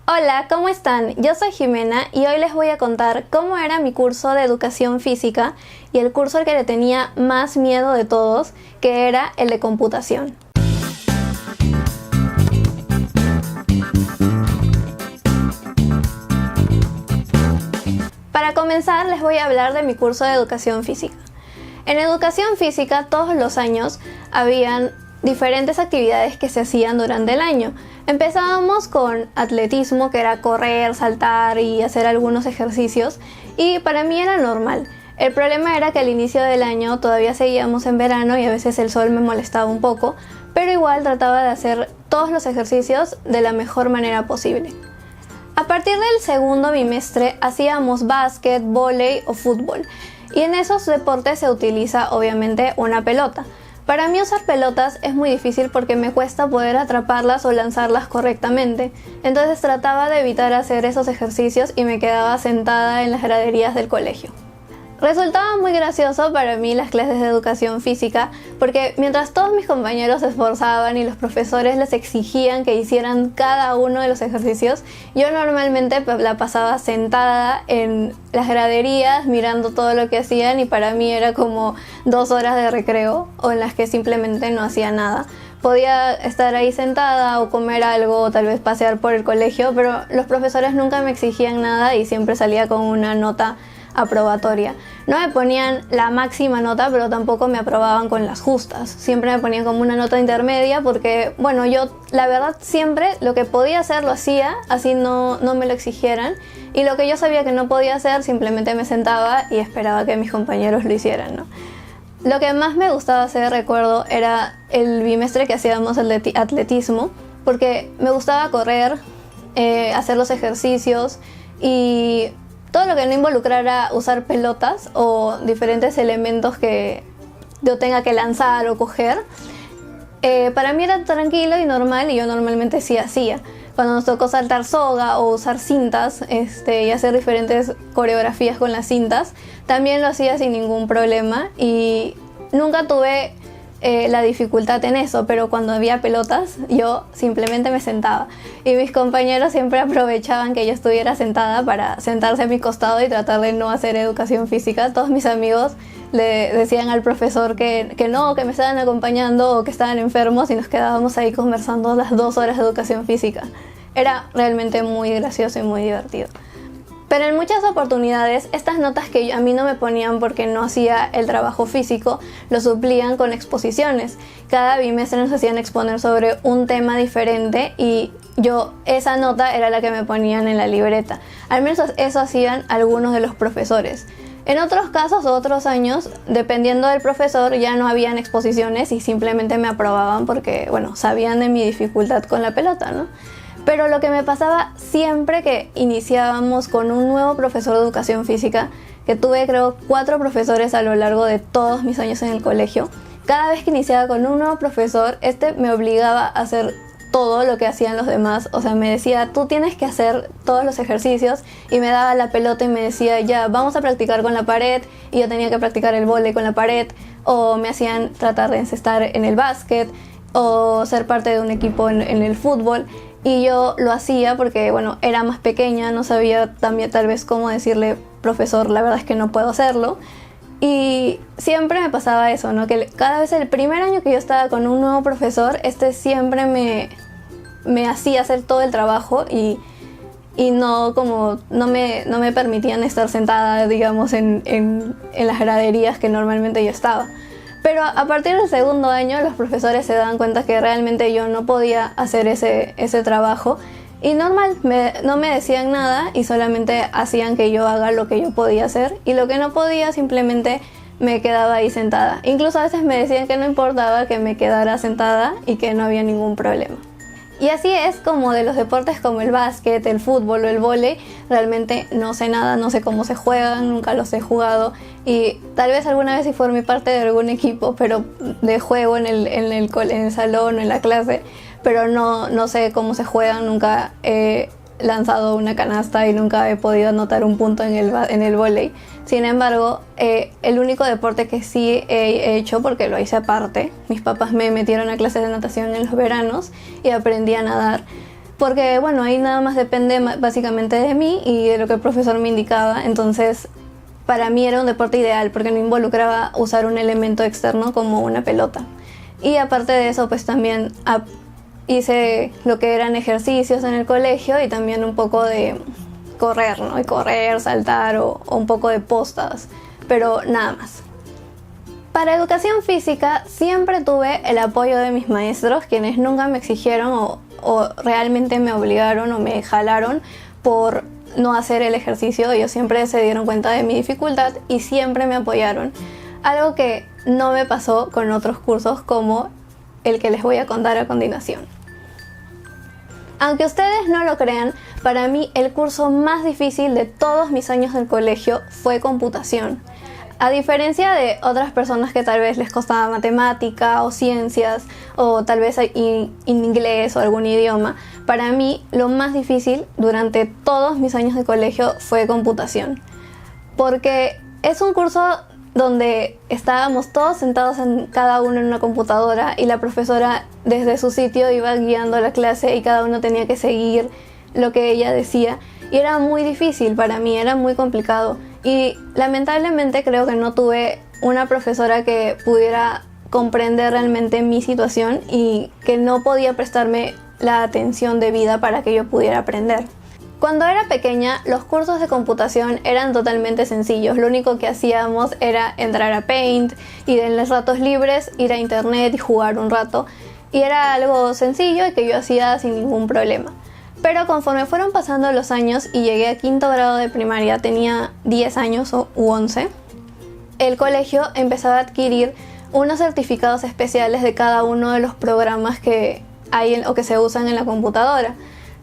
Hola, ¿cómo están? Yo soy Jimena y hoy les voy a contar cómo era mi curso de educación física y el curso al que le tenía más miedo de todos, que era el de computación. Para comenzar, les voy a hablar de mi curso de educación física. En educación física, todos los años habían diferentes actividades que se hacían durante el año. Empezábamos con atletismo, que era correr, saltar y hacer algunos ejercicios, y para mí era normal. El problema era que al inicio del año todavía seguíamos en verano y a veces el sol me molestaba un poco, pero igual trataba de hacer todos los ejercicios de la mejor manera posible. A partir del segundo bimestre hacíamos básquet, vóley o fútbol, y en esos deportes se utiliza obviamente una pelota. Para mí usar pelotas es muy difícil porque me cuesta poder atraparlas o lanzarlas correctamente, entonces trataba de evitar hacer esos ejercicios y me quedaba sentada en las graderías del colegio. Resultaba muy gracioso para mí las clases de educación física porque mientras todos mis compañeros se esforzaban y los profesores les exigían que hicieran cada uno de los ejercicios, yo normalmente la pasaba sentada en las graderías mirando todo lo que hacían y para mí era como 2 horas de recreo o en las que simplemente no hacía nada. Podía estar ahí sentada o comer algo o tal vez pasear por el colegio, pero los profesores nunca me exigían nada y siempre salía con una nota aprobatoria. No me ponían la máxima nota, pero tampoco me aprobaban con las justas. Siempre me ponían como una nota intermedia porque, bueno, yo la verdad siempre lo que podía hacer lo hacía, así no me lo exigieran. Y lo que yo sabía que no podía hacer, simplemente me sentaba y esperaba que mis compañeros lo hicieran, ¿no? Lo que más me gustaba hacer, recuerdo, era el bimestre que hacíamos el de atletismo, porque me gustaba correr, hacer los ejercicios y todo lo que no involucrara usar pelotas o diferentes elementos que yo tenga que lanzar o coger, para mí era tranquilo y normal y yo normalmente sí hacía. Cuando nos tocó saltar soga o usar cintas y hacer diferentes coreografías con las cintas, también lo hacía sin ningún problema y nunca tuve la dificultad en eso, pero cuando había pelotas yo simplemente me sentaba y mis compañeros siempre aprovechaban que yo estuviera sentada para sentarse a mi costado y tratar de no hacer educación física. Todos mis amigos le decían al profesor que no, que me estaban acompañando o que estaban enfermos y nos quedábamos ahí conversando las 2 horas de educación física. Era realmente muy gracioso y muy divertido. Pero en muchas oportunidades, estas notas que a mí no me ponían porque no hacía el trabajo físico, lo suplían con exposiciones. Cada bimestre nos hacían exponer sobre un tema diferente y esa nota era la que me ponían en la libreta. Al menos eso hacían algunos de los profesores. En otros casos o otros años, dependiendo del profesor, ya no habían exposiciones y simplemente me aprobaban porque, bueno, sabían de mi dificultad con la pelota, ¿no? Pero lo que me pasaba siempre que iniciábamos con un nuevo profesor de educación física, que tuve creo 4 profesores a lo largo de todos mis años en el colegio, cada vez que iniciaba con un nuevo profesor, me obligaba a hacer todo lo que hacían los demás. O sea, me decía, tú tienes que hacer todos los ejercicios y me daba la pelota y me decía, ya, vamos a practicar con la pared y yo tenía que practicar el vóley con la pared o me hacían tratar de encestar en el básquet o ser parte de un equipo en el fútbol. Y yo lo hacía porque, bueno, era más pequeña, no sabía también tal vez cómo decirle, profesor, la verdad es que no puedo hacerlo. Y siempre me pasaba eso, ¿no? Que cada vez el primer año que yo estaba con un nuevo profesor, siempre me hacía hacer todo el trabajo y no me permitían estar sentada, digamos, en las graderías que normalmente yo estaba. Pero a partir del segundo año los profesores se dan cuenta que realmente yo no podía hacer ese trabajo y normal, no me decían nada y solamente hacían que yo haga lo que yo podía hacer y lo que no podía simplemente me quedaba ahí sentada. Incluso a veces me decían que no importaba que me quedara sentada y que no había ningún problema. Y así es como de los deportes como el básquet, el fútbol o el vóley, realmente no sé nada, no sé cómo se juegan, nunca los he jugado y tal vez alguna vez sí formé parte de algún equipo, pero de juego en el salón o en la clase, pero no sé cómo se juegan, nunca he lanzado una canasta y nunca he podido anotar un punto en el vóley. Sin embargo, el único deporte que sí he hecho, porque lo hice aparte, mis papás me metieron a clases de natación en los veranos y aprendí a nadar, porque bueno, ahí nada más depende básicamente de mí y de lo que el profesor me indicaba. Entonces para mí era un deporte ideal porque no involucraba usar un elemento externo como una pelota. Y aparte de eso, pues también hice lo que eran ejercicios en el colegio y también un poco de correr, ¿no? Y correr, saltar o un poco de postas, pero nada más. Para educación física siempre tuve el apoyo de mis maestros, quienes nunca me exigieron o realmente me obligaron o me jalaron por no hacer el ejercicio. Ellos siempre se dieron cuenta de mi dificultad y siempre me apoyaron. Algo que no me pasó con otros cursos como el que les voy a contar a continuación. Aunque ustedes no lo crean, para mí el curso más difícil de todos mis años del colegio fue computación. A diferencia de otras personas que tal vez les costaba matemática o ciencias o tal vez inglés o algún idioma, para mí lo más difícil durante todos mis años de colegio fue computación. Porque es un curso donde estábamos todos sentados en cada uno en una computadora y la profesora desde su sitio iba guiando la clase y cada uno tenía que seguir lo que ella decía. Y era muy difícil para mí, era muy complicado. Y lamentablemente creo que no tuve una profesora que pudiera comprender realmente mi situación y que no podía prestarme la atención debida para que yo pudiera aprender. Cuando era pequeña, los cursos de computación eran totalmente sencillos. Lo único que hacíamos era entrar a Paint y en los ratos libres ir a internet y jugar un rato. Y era algo sencillo y que yo hacía sin ningún problema. Pero conforme fueron pasando los años y llegué a quinto grado de primaria, tenía 10 años u 11, el colegio empezaba a adquirir unos certificados especiales de cada uno de los programas que hay o que se usan en la computadora.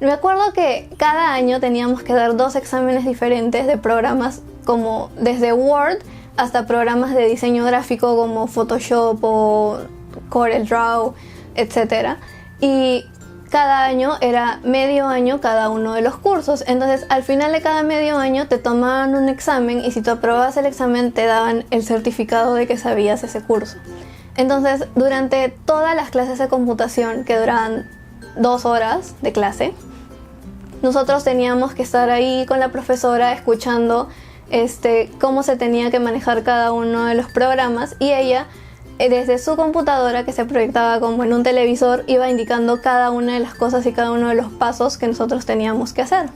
Me acuerdo que cada año teníamos que dar 2 exámenes diferentes de programas como desde Word hasta programas de diseño gráfico como Photoshop o CorelDRAW, etc. Y cada año era medio año cada uno de los cursos. Entonces al final de cada medio año te tomaban un examen y si tú aprobabas el examen te daban el certificado de que sabías ese curso. Entonces durante todas las clases de computación, que duraban 2 horas de clase, nosotros teníamos que estar ahí con la profesora escuchando cómo se tenía que manejar cada uno de los programas, y ella desde su computadora, que se proyectaba como en un televisor, iba indicando cada una de las cosas y cada uno de los pasos que nosotros teníamos que hacer.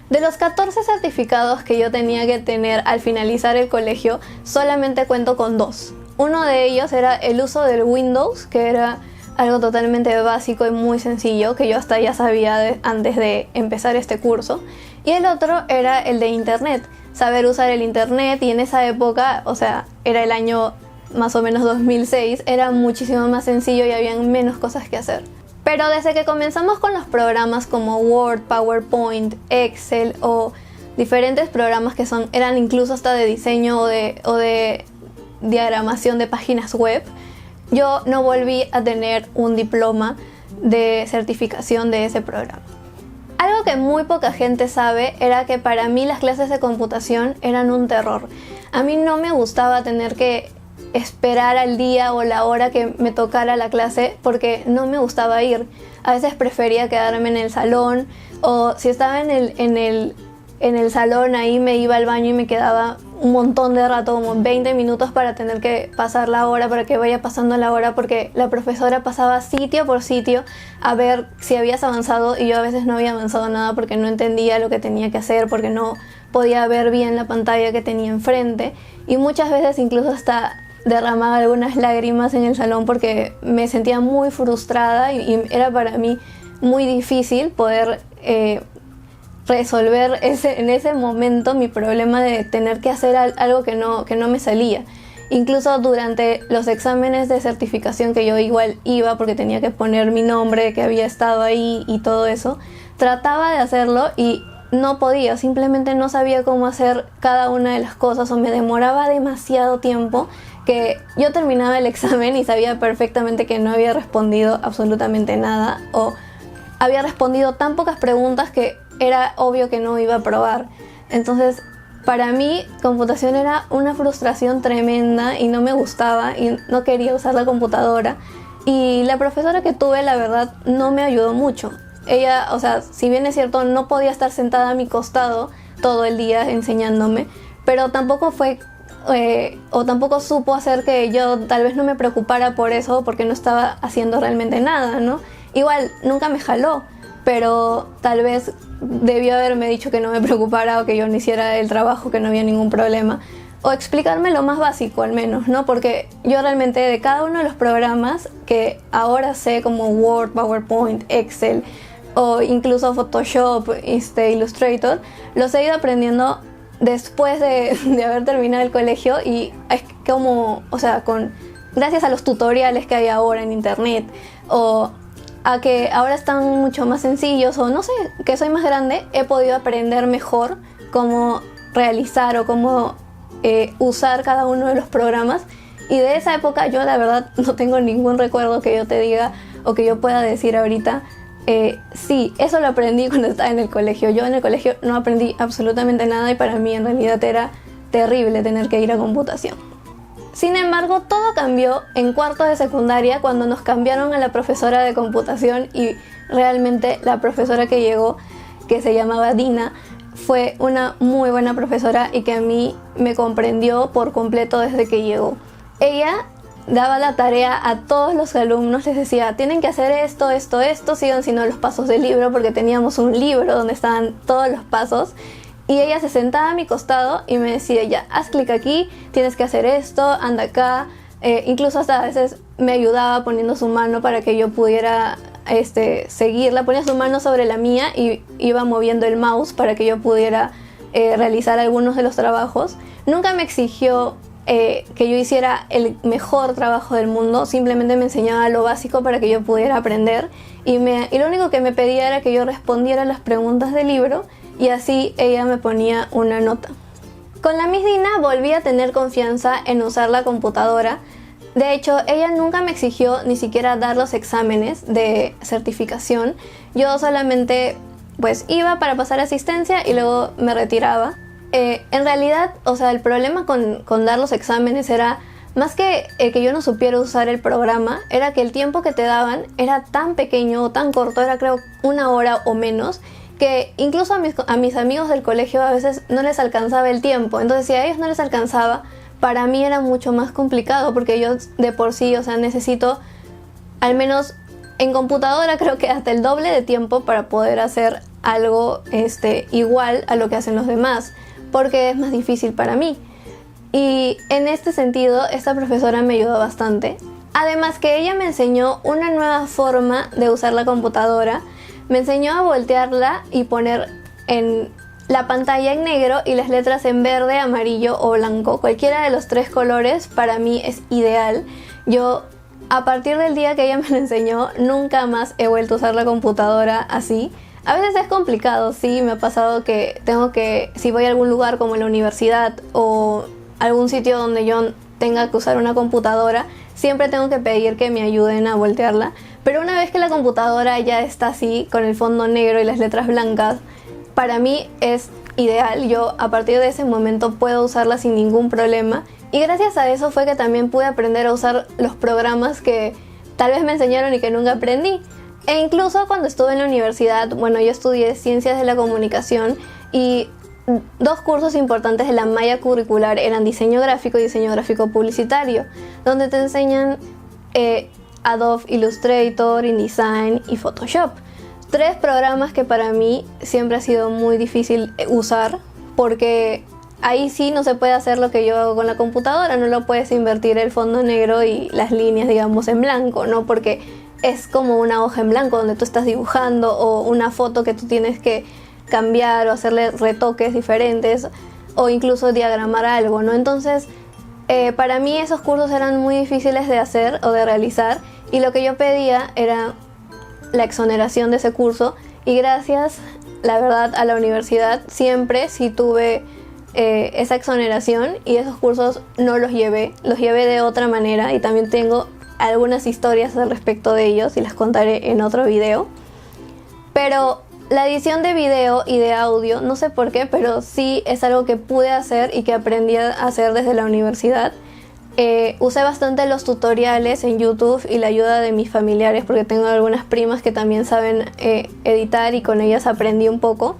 De los 14 certificados que yo tenía que tener al finalizar el colegio, solamente cuento con 2. Uno de ellos era el uso del Windows, que era algo totalmente básico y muy sencillo, que yo hasta ya sabía antes de empezar este curso. Y el otro era el de Internet, saber usar el Internet, y en esa época, o sea, era el año más o menos 2006, era muchísimo más sencillo y habían menos cosas que hacer. Pero desde que comenzamos con los programas como Word, PowerPoint, Excel o diferentes programas que eran incluso hasta de diseño o de diagramación de páginas web, yo no volví a tener un diploma de certificación de ese programa. Algo que muy poca gente sabe era que para mí las clases de computación eran un terror. A mí no me gustaba tener que esperar al día o la hora que me tocara la clase porque no me gustaba ir. A veces prefería quedarme en el salón, o si estaba en el salón ahí me iba al baño y me quedaba un montón de rato, como 20 minutos para tener que pasar la hora, para que vaya pasando la hora, porque la profesora pasaba sitio por sitio a ver si habías avanzado, y yo a veces no había avanzado nada porque no entendía lo que tenía que hacer, porque no podía ver bien la pantalla que tenía enfrente, y muchas veces incluso hasta derramaba algunas lágrimas en el salón porque me sentía muy frustrada y era para mí muy difícil poder resolver en ese momento mi problema de tener que hacer algo que no me salía. Incluso durante los exámenes de certificación, que yo igual iba porque tenía que poner mi nombre, que había estado ahí y todo eso, trataba de hacerlo y no podía, simplemente no sabía cómo hacer cada una de las cosas, o me demoraba demasiado tiempo, que yo terminaba el examen y sabía perfectamente que no había respondido absolutamente nada, o había respondido tan pocas preguntas que era obvio que no iba a aprobar. Entonces, para mí, computación era una frustración tremenda y no me gustaba y no quería usar la computadora. Y la profesora que tuve, la verdad, no me ayudó mucho. ella, o sea, si bien es cierto, no podía estar sentada a mi costado todo el día enseñándome, pero tampoco fue o tampoco supo hacer que yo tal vez no me preocupara por eso, porque no estaba haciendo realmente nada, ¿no? Igual, nunca me jaló, pero tal vez debió haberme dicho que no me preocupara o que yo no hiciera el trabajo, que no había ningún problema. O explicarme lo más básico al menos, ¿no? Porque yo realmente de cada uno de los programas que ahora sé, como Word, PowerPoint, Excel o incluso Photoshop, Illustrator, los he ido aprendiendo después de haber terminado el colegio, y es como, o sea, gracias a los tutoriales que hay ahora en internet, o a que ahora están mucho más sencillos, o no sé, que soy más grande, he podido aprender mejor cómo realizar o cómo usar cada uno de los programas. Y de esa época yo la verdad no tengo ningún recuerdo que yo te diga o que yo pueda decir ahorita. Sí, eso lo aprendí cuando estaba en el colegio. Yo en el colegio no aprendí absolutamente nada, y para mí en realidad era terrible tener que ir a computación. Sin embargo, todo cambió en cuarto de secundaria, cuando nos cambiaron a la profesora de computación, y realmente la profesora que llegó, que se llamaba Dina, fue una muy buena profesora y que a mí me comprendió por completo desde que llegó. Ella daba la tarea a todos los alumnos, les decía, tienen que hacer esto, sigan sino los pasos del libro, porque teníamos un libro donde estaban todos los pasos, y ella se sentaba a mi costado y me decía, ya, haz clic aquí, tienes que hacer esto, anda acá, incluso hasta a veces me ayudaba poniendo su mano para que yo pudiera seguirla, ponía su mano sobre la mía y iba moviendo el mouse para que yo pudiera realizar algunos de los trabajos. Nunca me exigió que yo hiciera el mejor trabajo del mundo, simplemente me enseñaba lo básico para que yo pudiera aprender, y lo único que me pedía era que yo respondiera las preguntas del libro, y así ella me ponía una nota. Con la Miss Dina volví a tener confianza en usar la computadora. De hecho, ella nunca me exigió ni siquiera dar los exámenes de certificación. Yo solamente pues iba para pasar asistencia y luego me retiraba. En realidad, o sea, el problema con dar los exámenes era más que que yo no supiera usar el programa, era que el tiempo que te daban era tan pequeño o tan corto, era creo 1 hora o menos, que incluso a mis amigos del colegio a veces no les alcanzaba el tiempo. Entonces, si a ellos no les alcanzaba, para mí era mucho más complicado, porque yo de por sí, o sea, necesito al menos en computadora creo que hasta el doble de tiempo para poder hacer algo igual a lo que hacen los demás, porque es más difícil para mí. Y en este sentido, esta profesora me ayudó bastante. Además que ella me enseñó una nueva forma de usar la computadora. Me enseñó a voltearla y poner en la pantalla en negro y las letras en verde, amarillo o blanco. Cualquiera de los 3 colores para mí es ideal. Yo, a partir del día que ella me lo enseñó, nunca más he vuelto a usar la computadora así. A veces es complicado, sí, me ha pasado que si voy a algún lugar como la universidad o algún sitio donde yo tenga que usar una computadora, siempre tengo que pedir que me ayuden a voltearla. Pero una vez que la computadora ya está así, con el fondo negro y las letras blancas, para mí es ideal. Yo a partir de ese momento puedo usarla sin ningún problema. Y gracias a eso fue que también pude aprender a usar los programas que tal vez me enseñaron y que nunca aprendí. E incluso cuando estuve en la universidad, bueno, yo estudié Ciencias de la Comunicación, y 2 cursos importantes de la malla curricular eran Diseño Gráfico y Diseño Gráfico Publicitario, donde te enseñan Adobe Illustrator, InDesign y Photoshop. 3 programas que para mí siempre ha sido muy difícil usar, porque ahí sí no se puede hacer lo que yo hago con la computadora, no lo puedes invertir el fondo negro y las líneas, digamos, en blanco, ¿no? Porque es como una hoja en blanco donde tú estás dibujando, o una foto que tú tienes que cambiar o hacerle retoques diferentes, o incluso diagramar algo, ¿no? Entonces, para mí esos cursos eran muy difíciles de hacer o de realizar, y lo que yo pedía era la exoneración de ese curso, y gracias, la verdad, a la universidad siempre sí tuve esa exoneración, y esos cursos no los llevé de otra manera, y también tengo algunas historias al respecto de ellos y las contaré en otro video. Pero la edición de video y de audio, no sé por qué, pero sí es algo que pude hacer y que aprendí a hacer desde la universidad. usé bastante los tutoriales en YouTube y la ayuda de mis familiares, porque tengo algunas primas que también saben editar y con ellas aprendí un poco.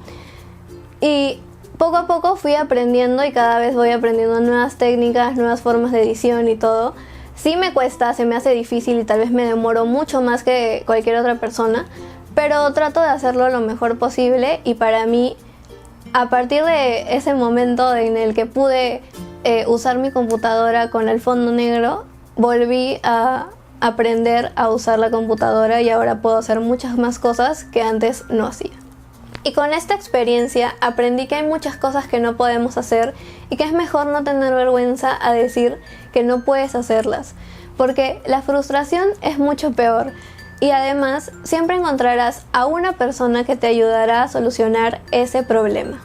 Y poco a poco fui aprendiendo y cada vez voy aprendiendo nuevas técnicas, nuevas formas de edición y todo. Sí me cuesta, se me hace difícil y tal vez me demoro mucho más que cualquier otra persona, pero trato de hacerlo lo mejor posible. Y para mí, a partir de ese momento en el que pude usar mi computadora con el fondo negro, volví a aprender a usar la computadora y ahora puedo hacer muchas más cosas que antes no hacía. Y con esta experiencia aprendí que hay muchas cosas que no podemos hacer y que es mejor no tener vergüenza a decir que no puedes hacerlas, porque la frustración es mucho peor y además siempre encontrarás a una persona que te ayudará a solucionar ese problema.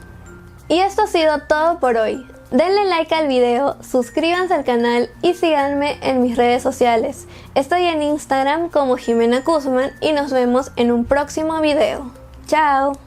Y esto ha sido todo por hoy. Denle like al video, suscríbanse al canal y síganme en mis redes sociales. Estoy en Instagram como Jimena Guzmán y nos vemos en un próximo video. ¡Chao!